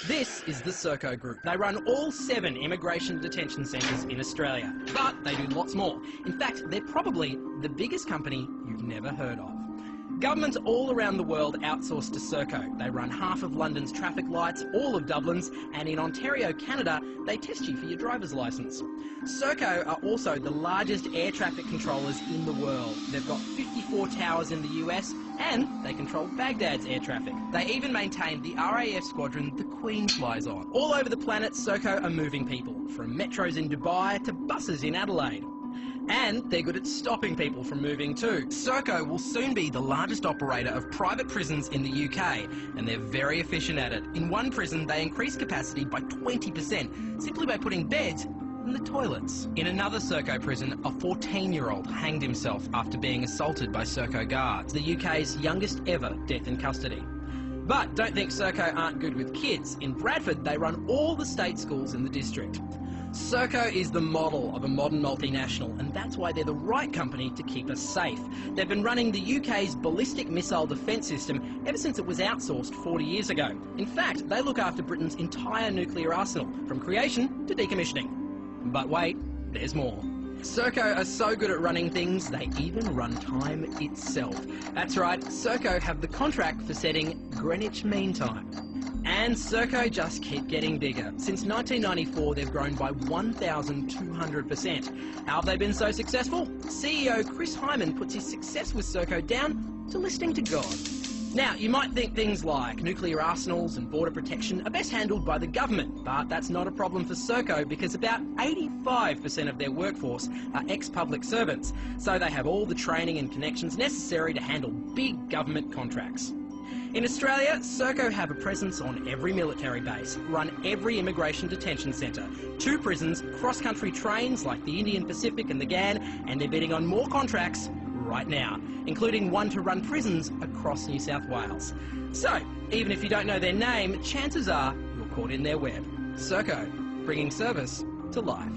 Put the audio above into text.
This is the Serco Group. They run all 7 immigration detention centres in Australia, but they do lots more. In fact, they're probably the biggest company you've never heard of. Governments all around the world outsource to Serco. They run half of London's traffic lights, all of Dublin's, and in Ontario, Canada, they test you for your driver's licence. Serco are also the largest air traffic controllers in the world. They've got 54 towers in the US, and they control Baghdad's air traffic. They even maintain the RAF squadron the Queen flies on. All over the planet, Serco are moving people, from metros in Dubai to buses in Adelaide. And they're good at stopping people from moving too. Serco will soon be the largest operator of private prisons in the UK, and they're very efficient at it. In one prison, they increase capacity by 20% simply by putting beds in the toilets. In another Serco prison, a 14-year-old hanged himself after being assaulted by Serco guards, the UK's youngest ever death in custody. But don't think Serco aren't good with kids. In Bradford, they run all the state schools in the district. Serco is the model of a modern multinational, and that's why they're the right company to keep us safe. They've been running the UK's ballistic missile defence system ever since it was outsourced 40 years ago. In fact, they look after Britain's entire nuclear arsenal, from creation to decommissioning. But wait, there's more. Serco are so good at running things, they even run time itself. That's right, Serco have the contract for setting Greenwich Mean Time. And Serco just keep getting bigger. Since 1994, they've grown by 1,200%. How have they been so successful? CEO Chris Hyman puts his success with Serco down to listening to God. Now, you might think things like nuclear arsenals and border protection are best handled by the government, but that's not a problem for Serco because about 85% of their workforce are ex-public servants, so they have all the training and connections necessary to handle big government contracts. In Australia, Serco have a presence on every military base, run every immigration detention centre, 2 prisons, cross-country trains like the Indian Pacific and the GAN, and they're bidding on more contracts right now, including one to run prisons across New South Wales. So, even if you don't know their name, chances are you're caught in their web. Serco, bringing service to life.